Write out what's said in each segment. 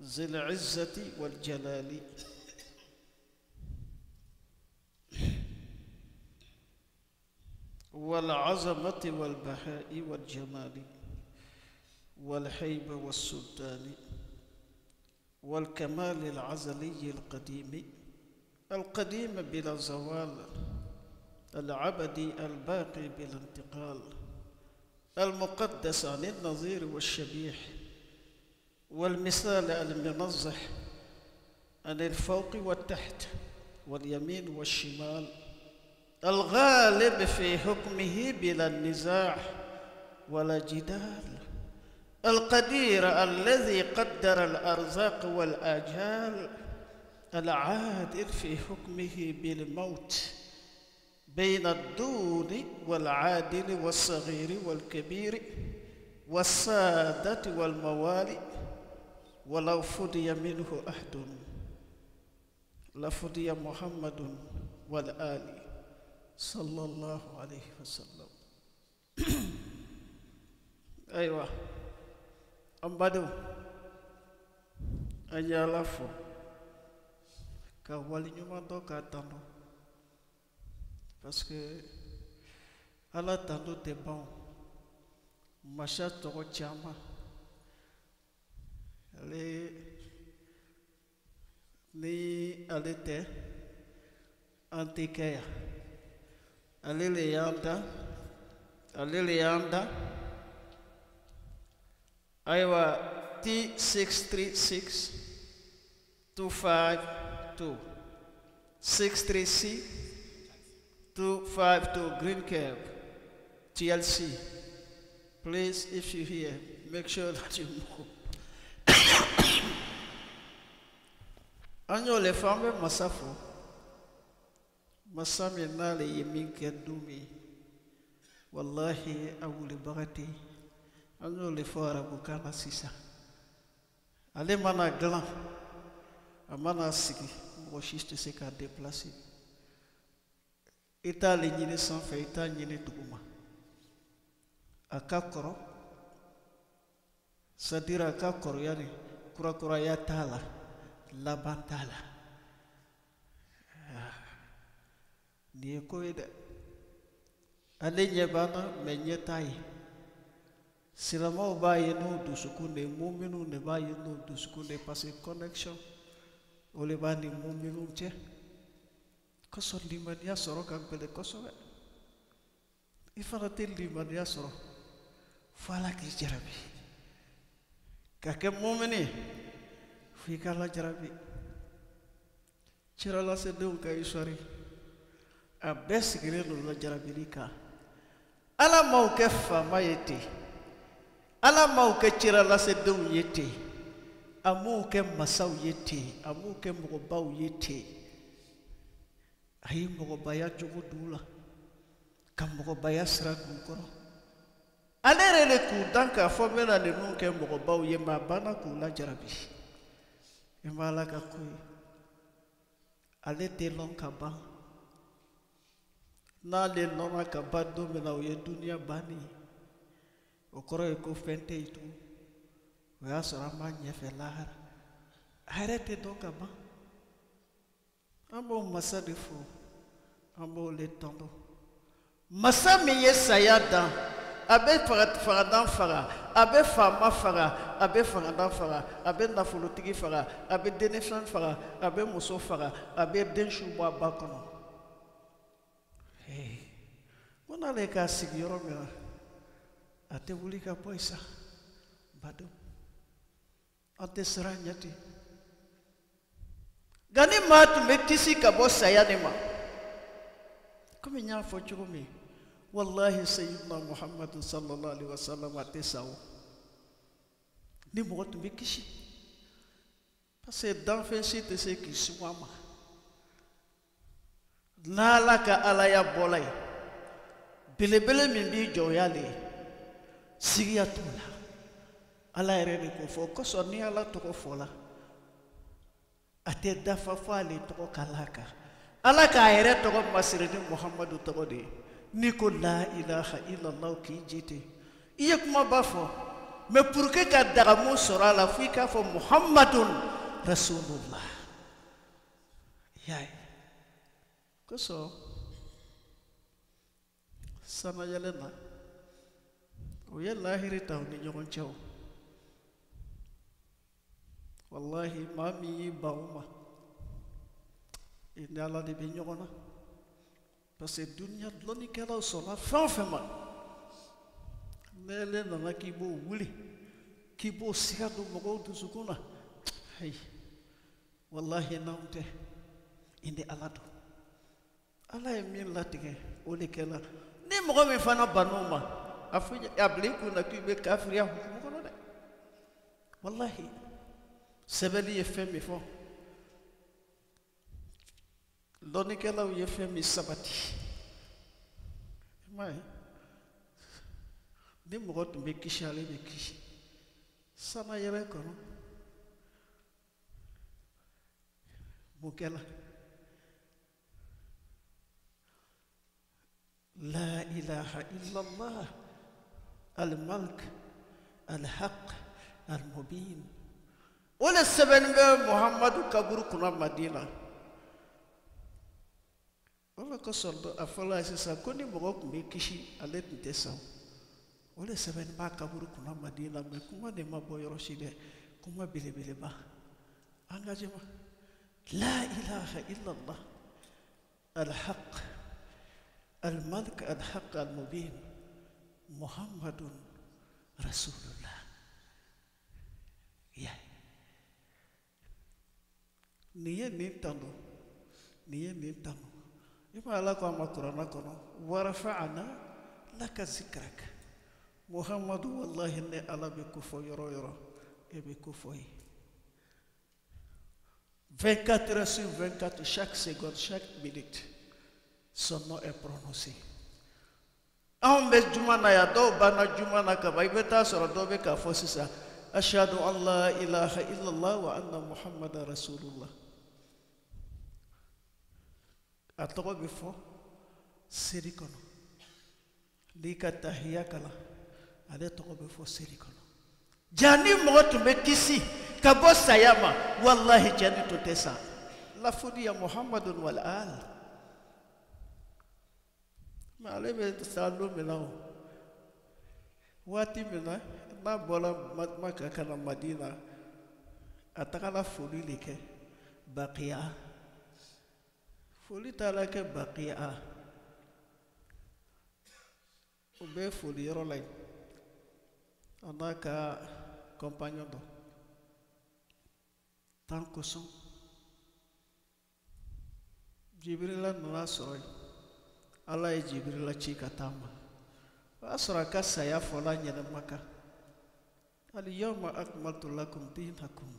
ذي العزة والجلال والعظمة والبهاء والجمال والهيبة والسلطان والكمال العزلي القديم بلا زوال العبدي الباقي بلا انتقال المقدس عن النظير والشبيح والمثال المنزه عن الفوق والتحت واليمين والشمال الغالب في حكمه بلا نزاع ولا جدال القدير الذي قدر الأرزاق والآجال العادل في حكمه بالموت بين الدون والعادل والصغير والكبير والسادة والموالي ولو فدي منه أحد لفدي محمد والآل صلى الله عليه وسلم. أيوة أمبادو أجالا فو كوالي نيوما دوكا تانو parce que ala tando te bon masha toko chama ale ni alete antikeya alele yanda aywa T636 252 636 252 Green Cab TLC. Please, if you hear, make sure that you move. Anyo le femme masafo masami nale yemin kedumi wallahi awuli bagati anyo le fora bukana sisa ale mana glan amana sigi mochiste se ka déplacer ita le nyine sans fait ita nyine duguma akakoro sadira akakoro yani kura ya tala labantala ni ko ida ale nyebana menyetai silamo ba yenu dusukunde muminu ne ba yenu dusukunde passer connection ole ba ni muminu che koso limania soro kan pele koso ifana tel limania soro fala ki jarabi kake mumini fi kala jarabi chira la se dew kay sori a bes grelo la jarabi rika ala mawkafa mayeti ala mawka chira la se dew yeti amu ke masaw yeti amu ke mugobaw yeti ay mugobaya jogo dula kam mugobaya sra kuro alere le ku danka fo mena le nun ke mugobaw yema bana ku la jarabi imala ka kuy ale te lon ka ba na le nona ka ba do mena o ye dunia bani o koro e ko fente itu wa sara ma nyefe lahar arete do ka ba ambo masadifu ambo le tondo masami yesayada abe faradan fara abe fama fara abe faradan fara abe nafolotigi fara abe denefan fara abe muso fara abe denshu bo bakono hey mona le ka sigiro mera ate wuli ka poisa bado ate saranyati gani matu metisi ka bo sayanema comme nya fo chugumi wallahi sayyidina muhammad sallallahu alaihi wasallam ate sawo ni mo to mekishi parce que dans fait c'est ce qui swama nalaka alaya bolay belebele min bi joyale siriyatula ala ere ko fo ko so ni ala to ko fola ate dafa fale to ko kalaka ala ka ere to ko masiridi muhammadu to de ni ko la ilaha illallah ki jite iye kuma bafo mais pour que ka dagamu sɔrɔ la fo i k'a fɔ muhammadun rasulullah y'a ye kosɔn sanayɛlɛ na o ye lahiri ta u ni ɲɔgɔn cɛ o wallahi maa min y'i ban o ma i ni ala de bɛ ɲɔgɔn na parce que duniya dɔnnikɛlaw sɔnna fɛn o fɛn ma n'ale nana k'i b'o wuli k'i b'o siga don mɔgɔw dusukun na ayi wallahi n'anw tɛ i ni ala don ala ye min latigɛ o de kɛla ni mɔgɔ min fana ban'o ma a bila i kun na k'i bɛ kafiriya hukumu kɔnɔ dɛ wallahi sɛbɛnni ye fɛn min fɔ dɔnnikɛlaw ye fɛn min sabati i m'a ye ni mɔgɔ tun bɛ kisi ale bɛ kisi sanayɛlɛ kɔnɔ mun kɛla la ilaha illallah al-malik al-haq al-mubin o le sɛbɛnni bɛ muhamadu kaburu kunna madina o le kosɔn a fɔla ye sisan ko ni mɔgɔ tun bɛ kisi ale tun tɛ sa o le sɛbɛnni b'a kaburu kunna madina mais kuma de ma bɔ yɔrɔ si dɛ kuma belebeleba engagement la ilaha illallah al-haq al-malik al-haq al-mubin muhammadun rasulullah ya nin ye nin tanu nin ye nin tanu i ma ala ko a ma kuranna kɔnɔ warafa'ana laka zikrak muhammadu wallahi ne ala bɛ ko fɔ yɔrɔ o yɔrɔ e bɛ ko fɔ ye 24 heures sur 24 chaque seconde chaque minute son nom est prononcé anw bɛ juma na yan dɔw banna juma na kaban i bɛ taa sɔrɔ dɔw bɛ k'a fɔ sisan ashhadu an la ilaha illallah wa anna muhammadan rasulullah a tɔgɔ bɛ fɔ seli kɔnɔ n'i ka tahiya kalan ale tɔgɔ bɛ fɔ seli kɔnɔ ja ni mɔgɔ tun bɛ kisi ka bɔ saya ma wallahi jani tun tɛ sa lafudi ya muhammadun wal al mais ale bɛ sa don min na o waati min na n'a bɔra maka ka na madina a tagala foli de kɛ baqiya foli taara kɛ baqiya o bɛ foli yɔrɔ la yen a n'a ka compagnon dɔ tan kosɔn jibirila nana sɔrɔ yen ala ye jibirila ci ka taa ma o y'a sɔrɔ a ka saya fɔla ɲɛnɛma kan al-yawma akmaltu lakum dinakum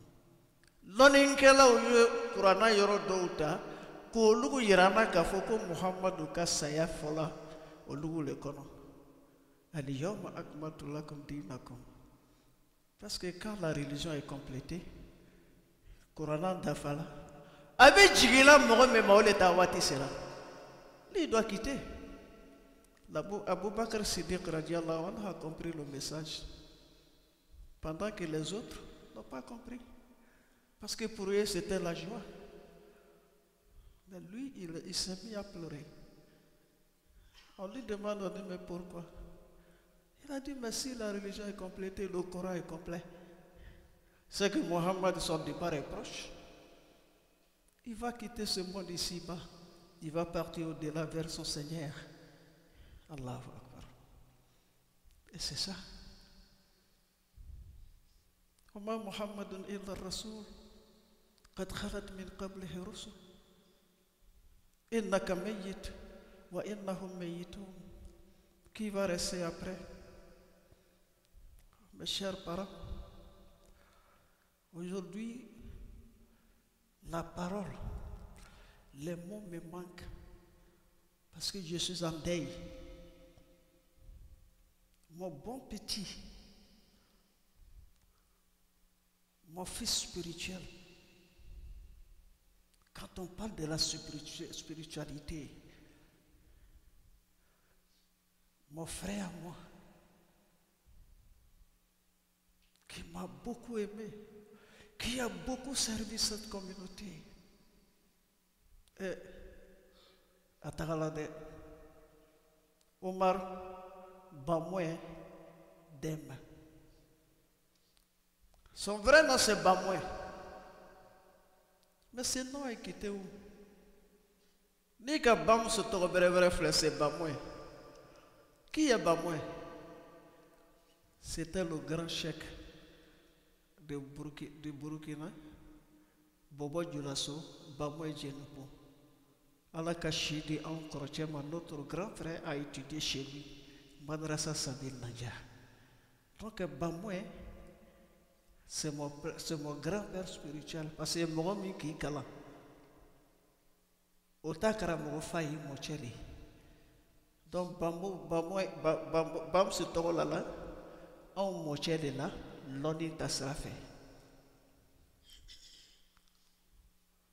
lɔnnikɛlaw ye kuranna yɔrɔ dɔw ta k'olugu yirana k'a fɔ ko muhamadu ka saya fɔla olugu le kɔnɔ al-yawma akmaltu lakum dinakum parce que quand la religion est complétée kuranna dafala a bɛ jigila mɔgɔ min ma o le ta waati sera lui doit quitter Abubakar Siddiq radiallahu anhu a compris le message pendant que les autres n'ont pas compris. Parce que pour eux, c'était la joie. Mais lui, il s'est mis à pleurer. On lui demande, on dit, mais pourquoi? Il a dit, mais si la religion est complétée, le Coran est complet. C'est que Mohammed, son départ est proche. Il va quitter ce monde ici-bas. Il va partir au-delà vers son Seigneur. Allahu Akbar. Et c'est ça. وما محمد إلا الرسول قد خلت من قبله رسل إنك ميت وإنهم ميتون. Qui va rester après? Mes chers parents, aujourd'hui, la parole, les mots me manquent parce que je suis en deuil. Mon bon petit, mon fils spirituel, quand on parle de la spiritualité, mon frère, moi, qui m'a beaucoup aimé, qui a beaucoup servi cette communauté. Et à Tagalade, Omar Bamoué Dem. Son vrai nom c'est Bamoué. Mais ce nom est quitté où? Ni que Bam se trouve vrai frère, c'est Bamoué. Qui est Bamoué? C'était le grand cheikh de Burkina, Bobo Dioulasso, Bamoué Djenoupo. Allah Kachidi en Krochema, notre grand frère a étudié chez lui, Madrasa Sabil Nadja. Donc Bamoué, c'est mon grand-père spirituel, parce que mon ami qui est kala. Otakara mo fayi mo cheli. Donc Bam se tola là, on mo cheli là, l'oni tasra fait.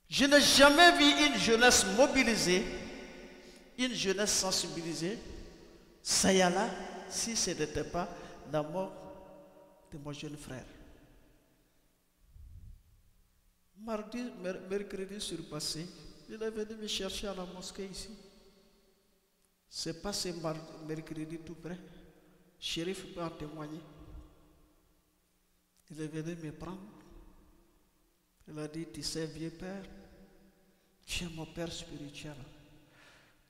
Je n'ai jamais vu une jeunesse mobilisée, une jeunesse sensibilisée, ça y a là, si ce n'était pas la mort de mon jeune frère. Mercredi surpassé, il est venu me chercher à la mosquée ici. C'est passé mercredi tout près. Shérif peut en témoigner. Il est venu me prendre. Il a dit, tu sais, vieux père, tu es mon père spirituel.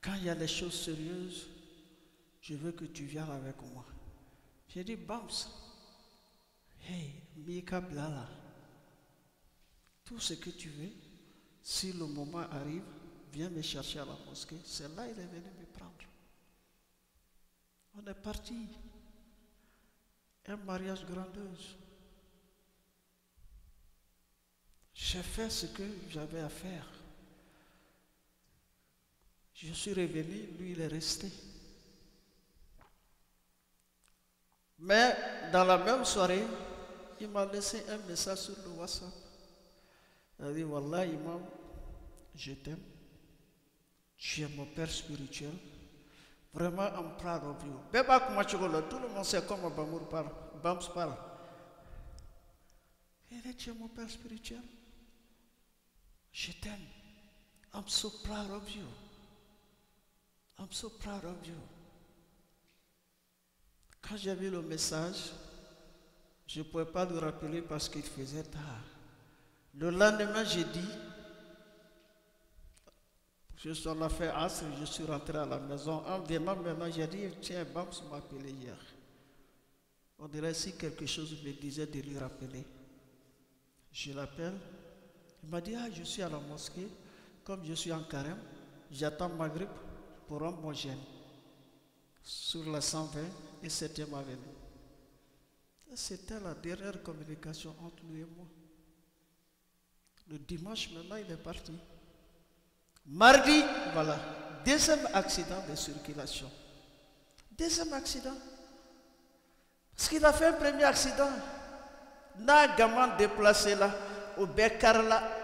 Quand il y a des choses sérieuses, je veux que tu viennes avec moi. J'ai dit, Bams, hey, Mika Blala, tout ce que tu veux, si le moment arrive, viens me chercher à la mosquée. C'est là qu'il est venu me prendre. On est parti. Un mariage grandiose. J'ai fait ce que j'avais à faire. Je suis revenu, lui il est resté. Mais dans la même soirée, il m'a laissé un message sur le WhatsApp. Il a dit, Wallah, Imam, je t'aime. Tu es mon père spirituel. Vraiment, I'm proud of you. Tout le monde sait comment Bamour parle. Bams parle. Il dit, tu es mon père spirituel. Je t'aime. I'm so proud of you. I'm so proud of you. Quand j'ai vu le message, je ne pouvais pas le rappeler parce qu'il faisait tard. Le lendemain, j'ai dit, je suis en affaire Asr, je suis rentré à la maison. En venant maintenant, j'ai dit, tiens, Bams m'a appelé hier. On dirait si quelque chose me disait de lui rappeler. Je l'appelle. Il m'a dit, ah, je suis à la mosquée. Comme je suis en carême, j'attends Maghrib pour rendre mon jeûne. Sur la 120 et 7e avenue. C'était la dernière communication entre lui et moi. Le dimanche, maintenant, il est parti. Mardi, voilà, deuxième accident de circulation. Deuxième accident. Parce qu'il a fait un premier accident. N'a gamin déplacé là, au Bekar là.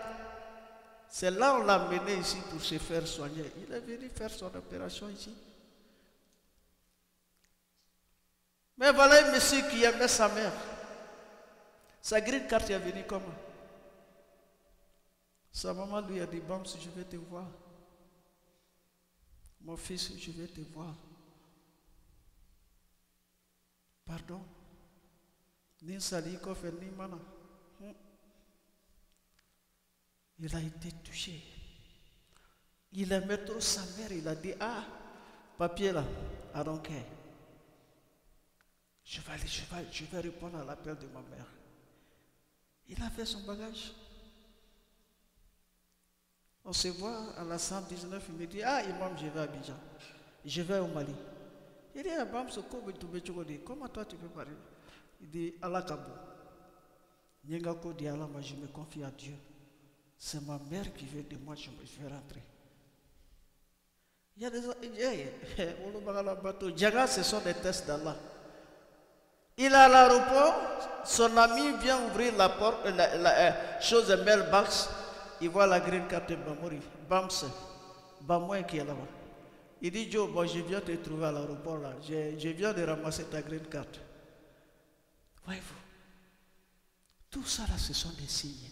C'est là on l'a mené ici pour se faire soigner. Il est venu faire son opération ici. Mais voilà un monsieur qui aimait sa mère. Sa green card est venue comment? Sa maman lui a dit, Bams, je vais te voir. Mon fils, je vais te voir. Pardon? Ni sali ko fait ni mana. Il a été touché. Il aimait trop sa mère. Il a dit, ah, papier là, I don't care. Je vais répondre à l'appel de ma mère. Il a fait son bagage. On se voit à la 119, il me dit, ah, Imam, je vais à Abidjan. Je vais au Mali. Il dit, ah, Bam, comment toi tu peux parler? Il dit, Allah Kabou. Nyengako dit, Allah, moi je me confie à Dieu. C'est ma mère qui veut de moi, je vais rentrer. Il y a des gens, Djaga, ce sont des tests d'Allah. Il est à l'aéroport, son ami vient ouvrir la porte, la chose de mailbox. Il voit la green card de Bamouri, Bams, Bamoui qui est là-bas. Il dit, Joe, bon, je viens te trouver à l'aéroport là. Je viens de ramasser ta green card. Voyez-vous. Tout ça là, ce sont des signes.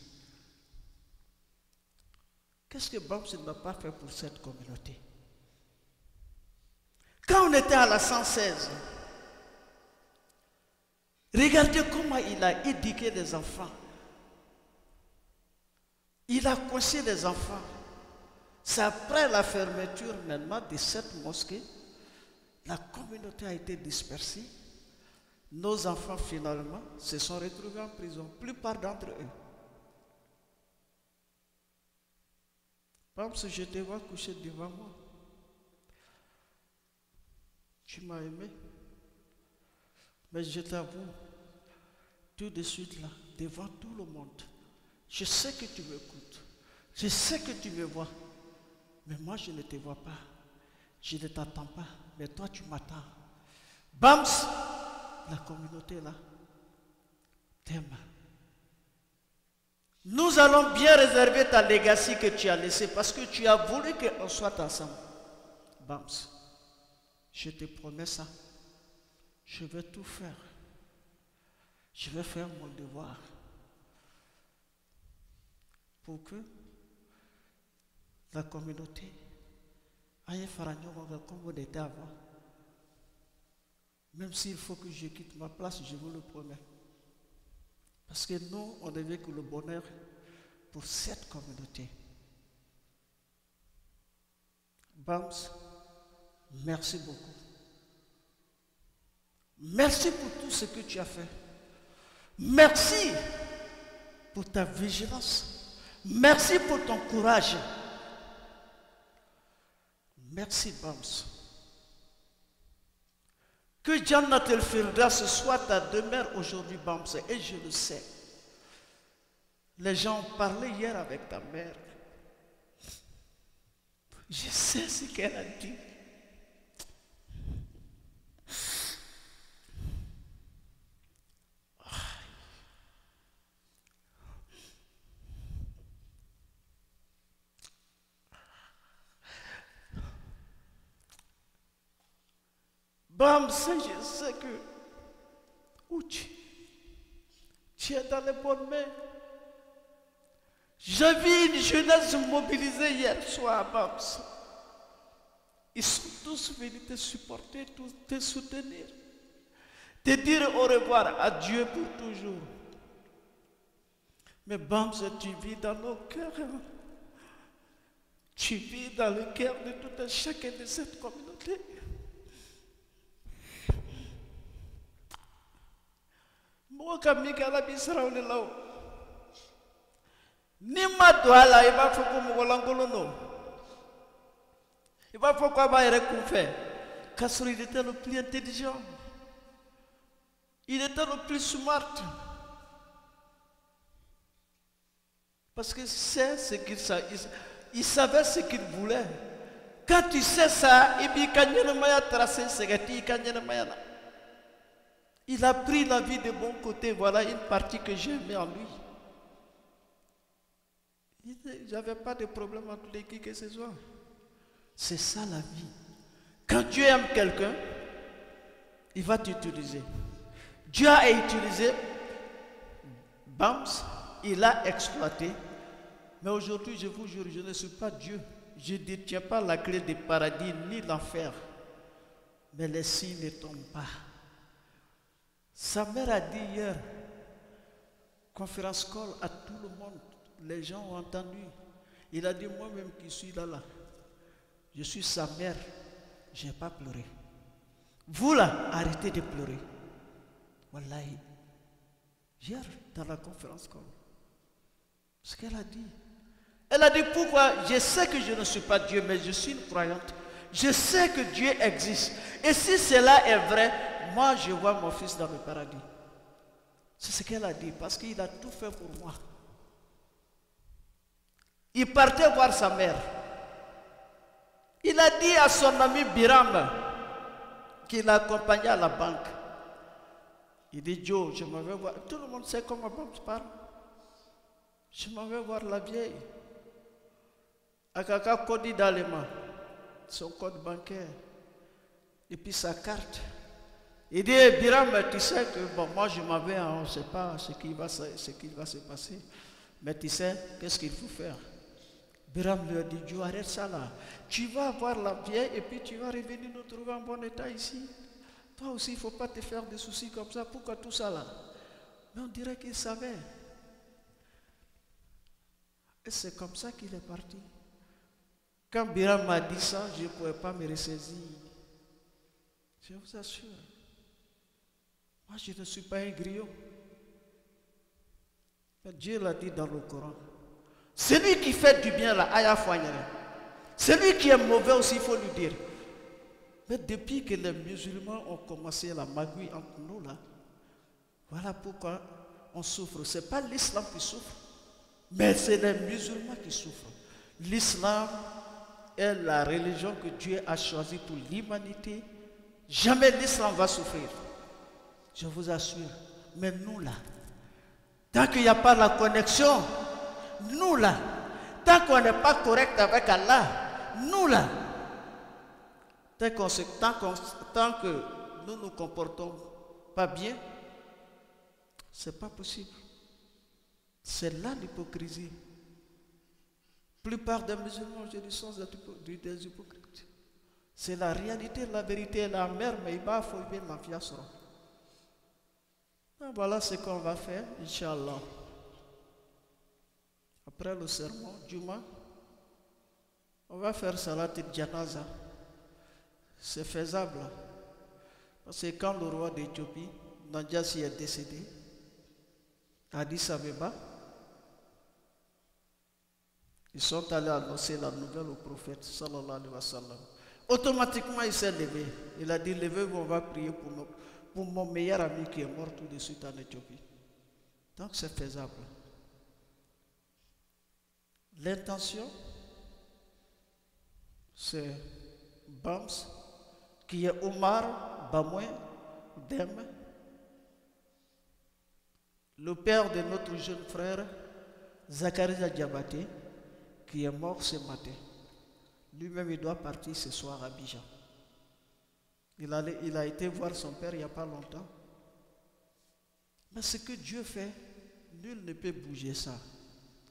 Qu'est-ce que Bams n'a pas fait pour cette communauté? Quand on était à la 116, regardez comment il a éduqué les enfants. Il a coincé les enfants. C'est après la fermeture maintenant de cette mosquée, la communauté a été dispersée. Nos enfants finalement se sont retrouvés en prison, la plupart d'entre eux. Bams, je te vois coucher devant moi. Tu m'as aimé. Mais je t'avoue, tout de suite là, devant tout le monde, je sais que tu m'écoutes. Je sais que tu me vois. Mais moi, je ne te vois pas. Je ne t'attends pas. Mais toi, tu m'attends. Bams, la communauté là, t'aime. Nous allons bien réserver ta legacy que tu as laissée parce que tu as voulu qu'on soit ensemble. Bams, je te promets ça. Je vais tout faire. Je vais faire mon devoir pour que la communauté aille faire un comme on était avant. Même s'il faut que je quitte ma place, je vous le promets. Parce que nous, on ne veut que le bonheur pour cette communauté. Bams, merci beaucoup. Merci pour tout ce que tu as fait. Merci pour ta vigilance. Merci pour ton courage. Merci, Bams. Que Jannat el-Firdaus soit ta demeure aujourd'hui, Bams, et je le sais. Les gens ont parlé hier avec ta mère. Je sais ce qu'elle a dit. Bams, je sais que où tu es dans les bonnes mains. J'ai vu une jeunesse mobilisée hier soir, Bams. Ils sont tous venus te supporter, te soutenir, te dire au revoir, adieu pour toujours. Mais Bams, tu vis dans nos cœurs. Tu vis dans le cœur de tout un chacun de cette communauté. Moi, comme Mikala Bisra, on est là. Nima doala, il va faire comme Wolangolono. Il va faire quoi, il va faire. Kassori, il était le plus intelligent. Il était le plus smart. Parce que c'est ce qu'il savait. Il savait ce qu'il voulait. Quand tu sais ça, il a pris la vie de bon côté. Voilà une partie que j'aimais en lui. J'avais pas de problème entre les qui que ce soit. C'est ça la vie. Quand tu aimes quelqu'un, il va t'utiliser. Dieu a utilisé Bams, il a exploité. Mais aujourd'hui, je vous jure, je ne suis pas Dieu. Je ne détiens pas la clé du paradis ni l'enfer. Mais les signes ne tombent pas. Sa mère a dit hier, conférence call à tout le monde. Les gens ont entendu. Il a dit, moi-même qui suis là, je suis sa mère. Je n'ai pas pleuré. Vous là, arrêtez de pleurer. Wallahi. Hier, dans la conférence call, ce qu'elle a dit. Elle a dit, pourquoi? Je sais que je ne suis pas Dieu, mais je suis une croyante. Je sais que Dieu existe. Et si cela est vrai, moi je vois mon fils dans le paradis. C'est ce qu'elle a dit, parce qu'il a tout fait pour moi. Il partait voir sa mère. Il a dit à son ami Biram, qui l'accompagnait à la banque. Il dit, Joe, je m'en vais voir. Tout le monde sait comment Bams parle. Je m'en vais voir la vieille. Akaka Kodi Dalema, son code bancaire, et puis sa carte. Il dit, Biram, tu sais que bon, moi je m'en vais, on ne sait pas ce qui va se passer. Mais tu sais, qu'est-ce qu'il faut faire? Biram lui a dit, Dieu, arrête ça là. Tu vas voir la vieille et puis tu vas revenir nous trouver en bon état ici. Toi aussi, il ne faut pas te faire des soucis comme ça. Pourquoi tout ça là? Mais on dirait qu'il savait. Et c'est comme ça qu'il est parti. Quand Biram m'a dit ça, je ne pouvais pas me ressaisir. Je vous assure. Moi, je ne suis pas un griot. Mais Dieu l'a dit dans le Coran. Celui qui fait du bien, là, aya foignere. Celui qui est mauvais aussi, il faut lui dire. Mais depuis que les musulmans ont commencé la magouille entre nous, là, voilà pourquoi on souffre. Ce n'est pas l'islam qui souffre, mais c'est les musulmans qui souffrent. L'islam est la religion que Dieu a choisie pour l'humanité. Jamais l'islam va souffrir. Je vous assure. Mais nous là, tant qu'il n'y a pas la connexion, nous là, tant qu'on n'est pas correct avec Allah, nous là, tant que nous nous comportons pas bien, c'est pas possible. C'est là l'hypocrisie. La plupart des musulmans aujourd'hui sont des hypocrites. C'est la réalité, la vérité est la mère, mais il va falloir bien la fiasser. Voilà ce qu'on va faire, Inch'Allah. Après le sermon, Juma, on va faire Salat al-Janaza. C'est faisable. Parce que quand le roi d'Éthiopie, Nadjasi, est décédé, à Addis Abeba, ils sont allés annoncer la nouvelle au prophète, sallallahu alayhi wa sallam. Automatiquement, il s'est levé. Il a dit, levez-vous, on va prier pour mon meilleur ami qui est mort tout de suite en Éthiopie. Donc, c'est faisable. L'intention, c'est Bams, qui est Omar Bamoué Dem, le père de notre jeune frère, Zakaria Diabaté, qui est mort ce matin. Lui-même, il doit partir ce soir à Abidjan. Il a été voir son père il n'y a pas longtemps. Mais ce que Dieu fait, nul ne peut bouger ça.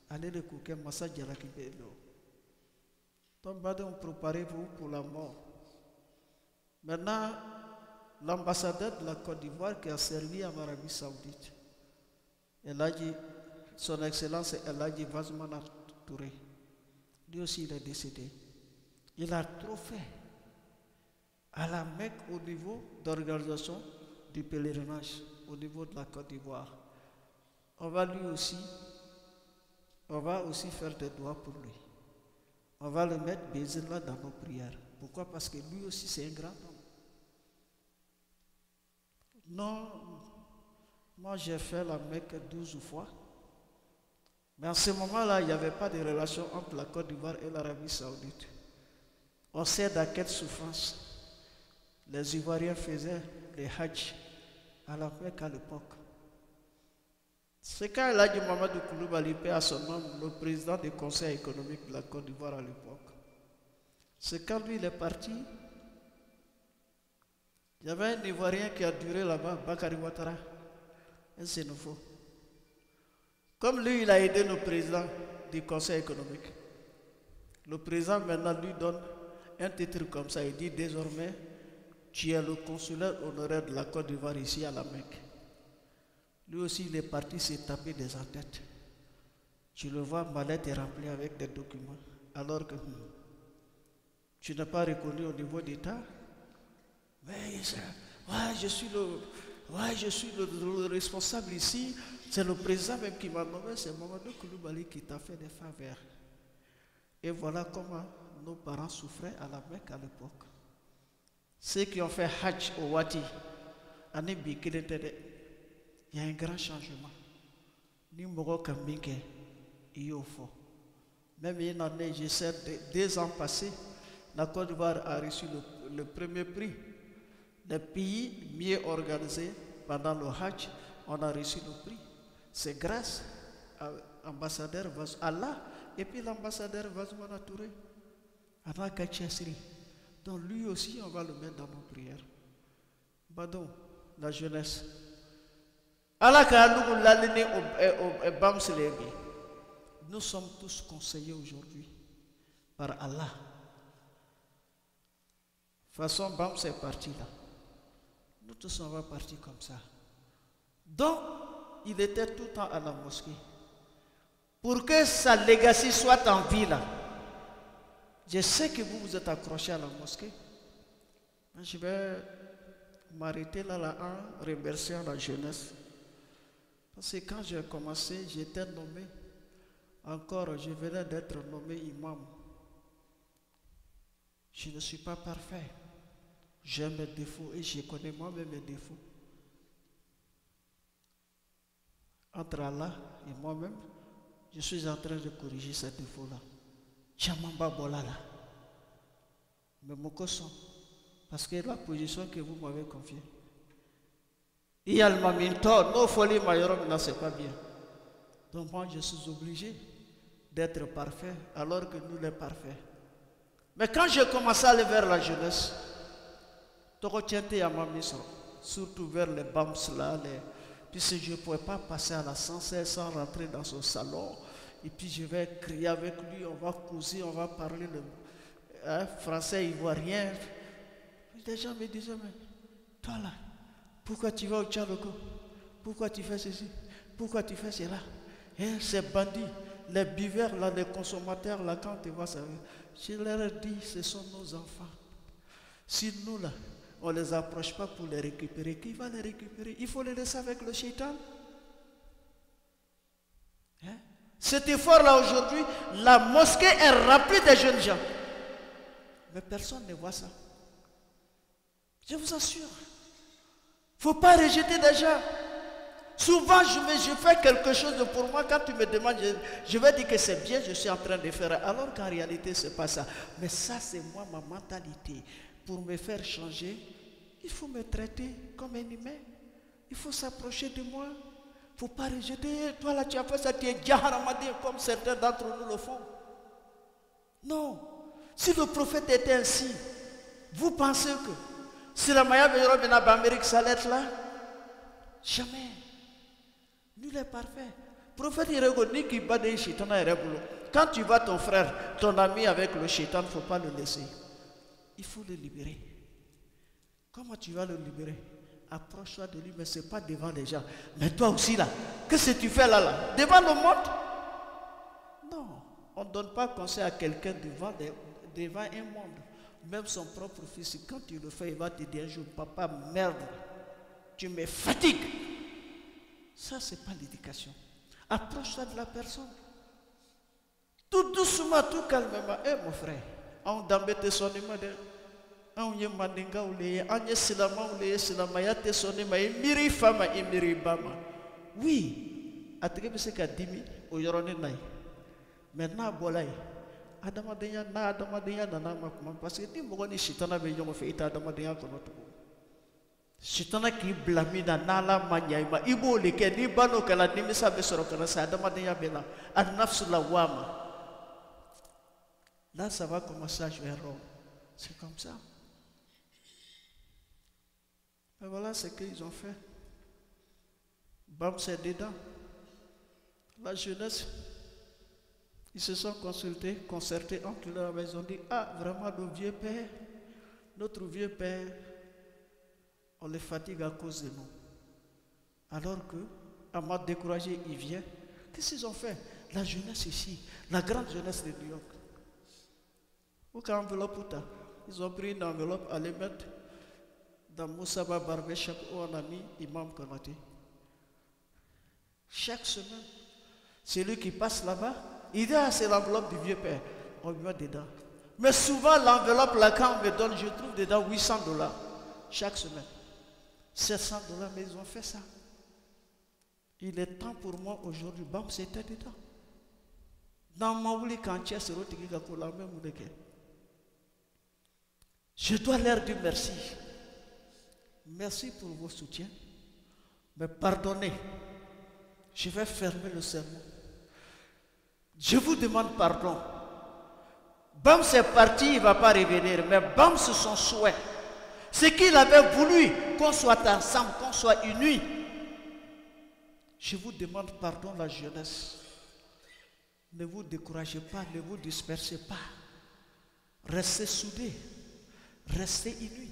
Allez le couquer, massa dialakibelo. Donc, préparez-vous pour la mort. Maintenant, l'ambassadeur de la Côte d'Ivoire qui a servi en Arabie Saoudite, son Excellence Eladji Vazmana Touré, lui aussi il est décédé. Il a trop fait à la Mecque au niveau d'organisation du pèlerinage, au niveau de la Côte d'Ivoire. On va aussi faire des doigts pour lui. On va le mettre là dans nos prières. Pourquoi? Parce que lui aussi c'est un grand homme. Non, moi j'ai fait la Mecque 12 fois. Mais en ce moment-là, il n'y avait pas de relation entre la Côte d'Ivoire et l'Arabie Saoudite. On sait dans quelle souffrance les Ivoiriens faisaient les Hajj à la Mecque à l'époque. C'est quand il a dit Mamadou Koulibaly, paix à son nom, le président du Conseil économique de la Côte d'Ivoire à l'époque. C'est quand lui il est parti, il y avait un Ivoirien qui a duré là-bas, Bakary Ouattara, un Sénéfo. Comme lui, il a aidé le président du Conseil économique. Le président maintenant lui donne un titre comme ça. Il dit désormais, tu es le consulaire honoraire de la Côte d'Ivoire ici à la Mecque. Lui aussi, il est parti se taper des entêtes. Tu le vois, ma lettre est remplie avec des documents. Alors que tu n'es pas reconnu au niveau d'État. Mais je suis le responsable ici. C'est le président même qui m'a nommé. C'est Mamadou Koulibaly qui t'a fait des faveurs. Et voilà comment nos parents souffraient à la Mecque à l'époque. Ceux qui ont fait Hajj au Wadi, il y a un grand changement. Même une année, je sais, 2 ans passés, la Côte d'Ivoire a reçu le premier prix. Les pays mieux organisés pendant le Hajj, on a reçu le prix. C'est grâce à l'ambassadeur Allah et puis l'ambassadeur Vazmana Touré, Anna Kachesri. Donc lui aussi, on va le mettre dans nos prières. Badon, la jeunesse. Nous sommes tous conseillés aujourd'hui par Allah. De toute façon, Bam, c'est parti là. Nous tous, on va partir comme ça. Donc, il était tout le temps à la mosquée. Pour que sa legacy soit en vie là. Je sais que vous vous êtes accrochés à la mosquée. Je vais m'arrêter là en remerciant la jeunesse. Parce que quand j'ai commencé, j'étais nommé. Encore, je venais d'être nommé imam. Je ne suis pas parfait. J'ai mes défauts et je connais moi-même mes défauts. Entre Allah et moi-même, je suis en train de corriger ces défauts-là. Chamamba Bolala. Mais mon cochon, parce que la position que vous m'avez confiée. Il y a le maminto, nos folies mayorum, là, c'est pas bien. Donc moi, je suis obligé d'être parfait, alors que nous, les parfaits. Mais quand j'ai commencé à aller vers la jeunesse, surtout vers les bams là, puisque je ne pouvais pas passer à l'ascenseur sans rentrer dans son salon, et puis je vais crier avec lui, on va causer, on va parler le français ivoirien. Les gens me disaient, mais toi là, pourquoi tu vas au Tchadoko? Pourquoi tu fais ceci? Pourquoi tu fais cela? Ces bandits, les buveurs, là, les consommateurs, là, quand tu vois ça, je leur ai dit, ce sont nos enfants. Si nous, là, on ne les approche pas pour les récupérer, qui va les récupérer? Il faut les laisser avec le shaitan. Cet effort-là aujourd'hui, la mosquée est remplie de jeunes gens. Mais personne ne voit ça. Je vous assure. Il ne faut pas rejeter des gens. Souvent, je fais quelque chose pour moi. Quand tu me demandes, je vais dire que c'est bien, je suis en train de faire. Alors qu'en réalité, ce n'est pas ça. Mais ça, c'est moi, ma mentalité. Pour me faire changer, il faut me traiter comme un humain. Il faut s'approcher de moi. Il ne faut pas rejeter. Toi, là, tu as fait ça, tu es Djaharamadi, comme certains d'entre nous le font. Non. Si le prophète était ainsi, vous pensez que si la Maya Vérobina d'Amérique, ça allait être là? Jamais. Nul est parfait. Prophète, il reconnaît qu'il bat des chétans à Rebolo. Quand tu vois ton frère, ton ami avec le chétan, il ne faut pas le laisser. Il faut le libérer. Comment tu vas le libérer? Approche-toi de lui, mais ce n'est pas devant les gens. Mais toi aussi là, qu'est-ce que tu fais là? Devant le monde? Non, on ne donne pas conseil à quelqu'un devant un monde. Même son propre fils, quand tu le fais, il va te dire un jour, papa, merde, tu me fatigues. Ça, ce n'est pas l'éducation. Approche-toi de la personne. Tout doucement, tout calmement. Mon frère, on d'embêter son nom. On y mandinga ou les, on y silama ou les silama te sonne ma miri fama miri bama. Oui, à travers ce qu'a dit au yorone nai. Maintenant bolay. Adamadenya na adamadenya na nama parce que ni mogoni shitana be yongo fe ita adamadenya kono to. Shitana ki blamina nala manyaima ibo leke ni bano kala nimisa be soro kana sa adamadenya bela an nafsu lawama. Là ça va commencer à jouer un rôle. C'est comme ça. Et voilà ce qu'ils ont fait. Bam, c'est dedans. La jeunesse, ils se sont concertés entre eux. Ils ont dit, ah, vraiment, notre vieux père, on les fatigue à cause de nous. Alors que, à m'a découragé, il vient. Qu'est-ce qu'ils ont fait? La jeunesse ici, la grande jeunesse de New York. Aucune enveloppe, ils ont pris une enveloppe à les mettre dans Moussaba Barbershop où on a mis Imam Konaté. Chaque semaine, celui qui passe là-bas, il dit, ah, c'est l'enveloppe du vieux père. On lui met dedans. Mais souvent, l'enveloppe, là, quand on me donne, je trouve dedans $800 chaque semaine. $700, mais ils ont fait ça. Il est temps pour moi aujourd'hui, bam, c'était dedans. Dans ma vouli quand tu es sur le tiki la même je dois leur dire merci. Merci pour vos soutiens. Mais pardonnez. Je vais fermer le sermon. Je vous demande pardon. Bam, c'est parti, il ne va pas revenir. Mais bam, c'est son souhait. C'est qu'il avait voulu qu'on soit ensemble, qu'on soit unis. Je vous demande pardon, la jeunesse. Ne vous découragez pas, ne vous dispersez pas. Restez soudés, restez unis.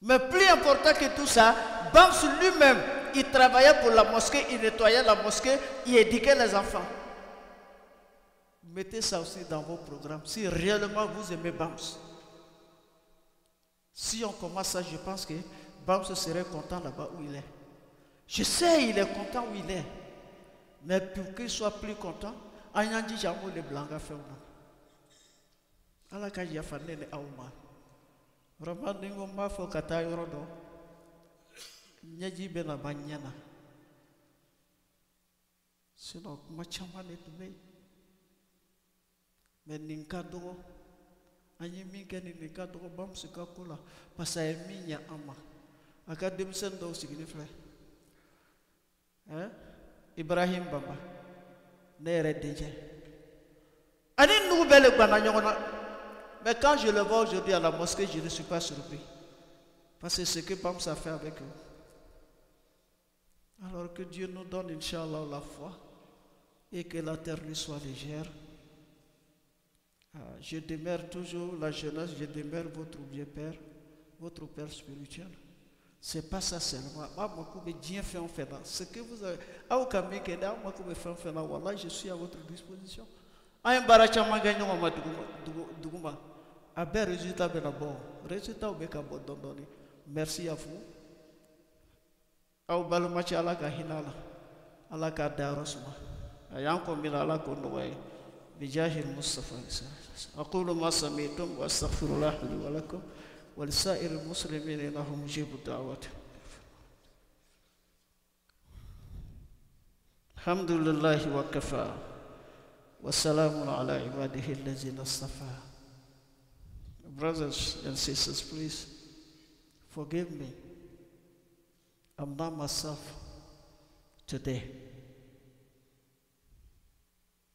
Mais plus important que tout ça, Bams lui-même, il travaillait pour la mosquée, il nettoyait la mosquée, il éduquait les enfants. Mettez ça aussi dans vos programmes, si réellement vous aimez Bams. Si on commence ça, je pense que Bams serait content là-bas où il est. Je sais, il est content où il est. Mais pour qu'il soit plus content, Anyandi Jamou le Blanca fait ala ka yafa nene awma vraiment ningo ma fo kata yorodo nyaji bena banyana sinon kuma chamane tume mais ninka dogo anyi minke ninka dogo bam sika kula pasay minya ama aka demsen do signi frère Ibrahim Bamba nere deje ani nou bele bana nyona. Mais quand je le vois aujourd'hui à la mosquée, je ne suis pas surpris. Parce que c'est ce que Bams a fait avec eux. Alors que Dieu nous donne, Inch'Allah, la foi et que la terre lui soit légère. Je demeure toujours la jeunesse, je demeure votre vieux père, votre père spirituel. C'est pas ça seulement. Ce que vous avez. Je suis à votre disposition. Résultat merci à vous. Au balmachi ala ka hinala ala ka darasma ayanko min ala ko noy بجاه المصطفى أقول ما سمعتم وأستغفر الله لي ولكم ولسائر المسلمين إنه مجيب الدعوات. الحمد لله وكفى والسلام على عباده الذين اصطفى. Brothers and sisters, please forgive me. I'm not myself today.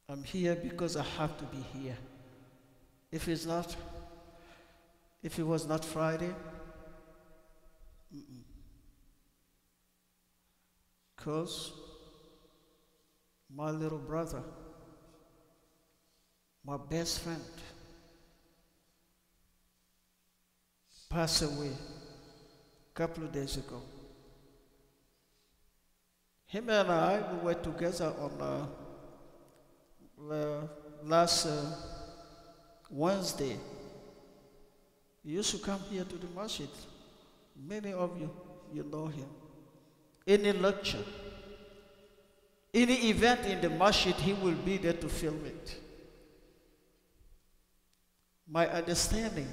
I'm here because I have to be here. If it was not Friday, because my little brother, my best friend, passed away a couple of days ago. Him and I, we were together on last Wednesday. He used to come here to the masjid. Many of you know him. Any lecture, any event in the masjid, he will be there to film it. My understanding,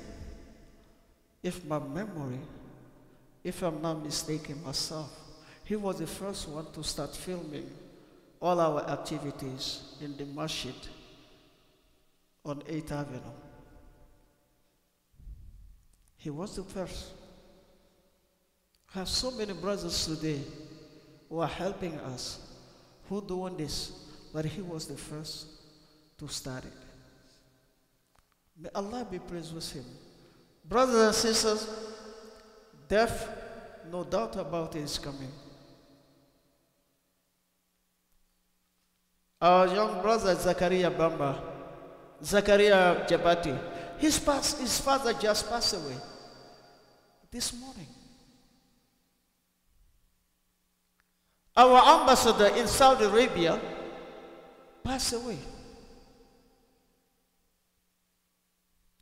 if my memory, if I'm not mistaken myself, he was the first one to start filming all our activities in the masjid on 8th Avenue. He was the first. I have so many brothers today who are helping us, who are doing this, but he was the first to start it. May Allah be pleased with him. Brothers and sisters, death, no doubt about it, is coming. Our young brother Zakaria Bamba, Zakaria Jabati, his father just passed away this morning. Our ambassador in Saudi Arabia passed away.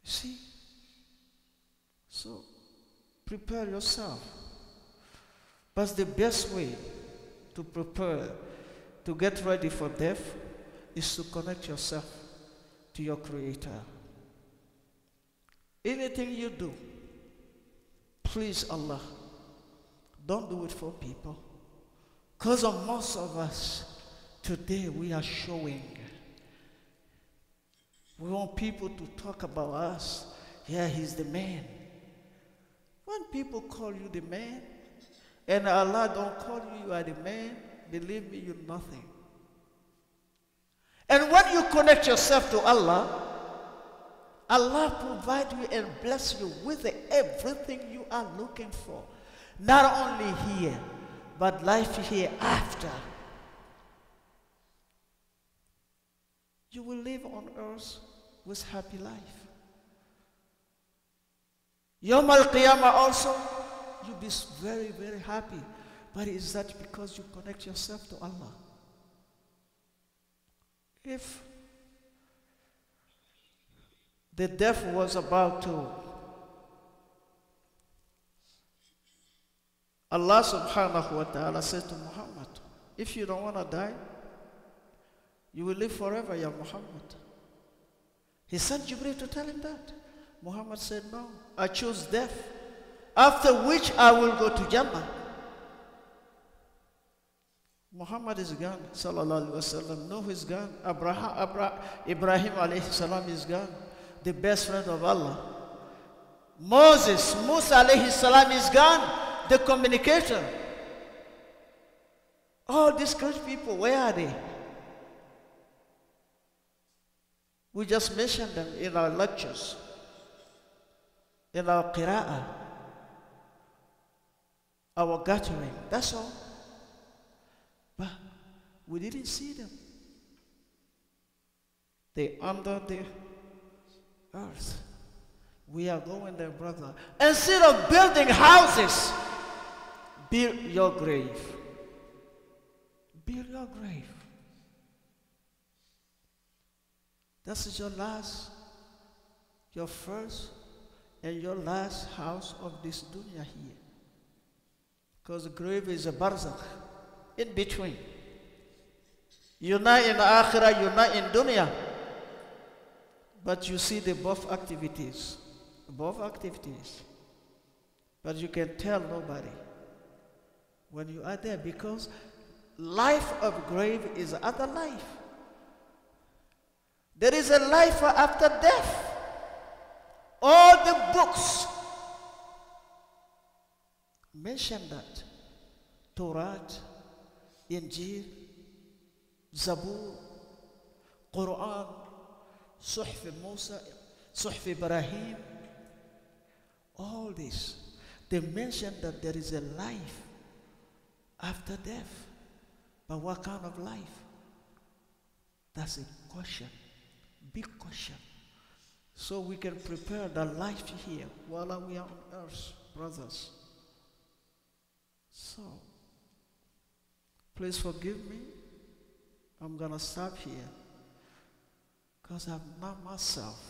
You see? So, prepare yourself. But the best way to prepare, to get ready for death, is to connect yourself to your Creator. Anything you do, please Allah, don't do it for people. Because of most of us, today we are showing. We want people to talk about us. Yeah, he's the man. When people call you the man, and Allah don't call you, you are the man, believe me, you're nothing. And when you connect yourself to Allah, Allah provide you and bless you with everything you are looking for. Not only here, but life hereafter. You will live on earth with happy life. Yawm al-Qiyamah also, you'll be very, very happy. But is that because you connect yourself to Allah? If the death was about to, Allah subhanahu wa ta'ala said to Muhammad, if you don't want to die, you will live forever, Ya Muhammad. He sent Jibreel to tell him that. Muhammad said, no, I choose death, after which I will go to Jannah. Muhammad is gone, sallallahu alaihi wasallam. Nuh is gone. Ibrahim alayhi salam is gone, the best friend of Allah. Musa alayhi salam is gone, the communicator. All these great people, where are they? We just mentioned them in our lectures, in our qira'ah, our gathering, that's all. But we didn't see them. They under the earth. We are going there, brother. Instead of building houses, build your grave. Build your grave. This is your last, your first, and your last house of this dunya here. Because the grave is a barzakh, in between. You're not in akhirah, you're not in dunya. But you see the both activities. Both activities. But you can tell nobody when you are there, because life of grave is other life. There is a life after death. All the books mention that. Torah, Injil, Zabur, Quran, Suhf Musa, Suhf Ibrahim, all this, they mention that there is a life after death. But what kind of life? That's a question, big question. So we can prepare the life here while we are on earth, brothers. So, please forgive me. I'm going to stop here because I'm not myself.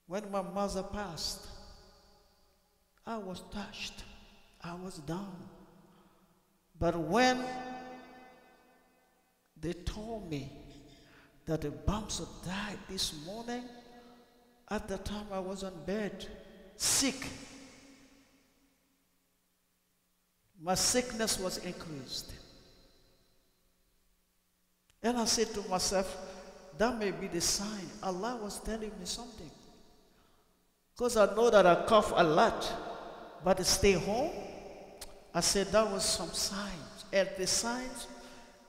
When my mother passed, I was touched. I was down. But when they told me that the Bamsa died this morning, at the time I was on bed, sick. My sickness was increased. And I said to myself, that may be the sign. Allah was telling me something. Because I know that I cough a lot, but stay home. I said that was some signs. And the signs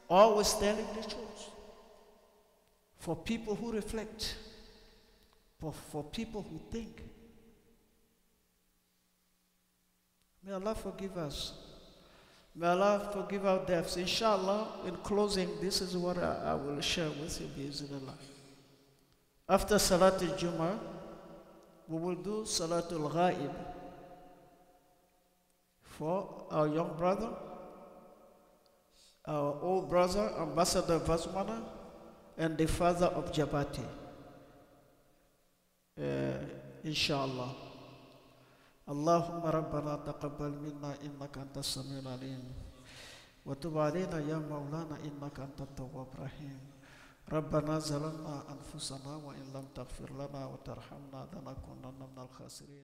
always telling the truth. For people who reflect, for people who think. May Allah forgive us. May Allah forgive our deaths. Inshallah, in closing, this is what I will share with you, bi'iznillah. After Salatul Jummah, we will do Salatul Ghaib for our young brother, our old brother, Ambassador Vazmana, and the father of Jabati. Inshallah. اللهم ربنا تقبل منا إنك أنت السميع العليم وتب علينا يا مولانا إنك أنت التواب الرحيم ربنا ظلمنا أنفسنا وإن لم تغفر لنا وترحمنا لنكونن من الخاسرين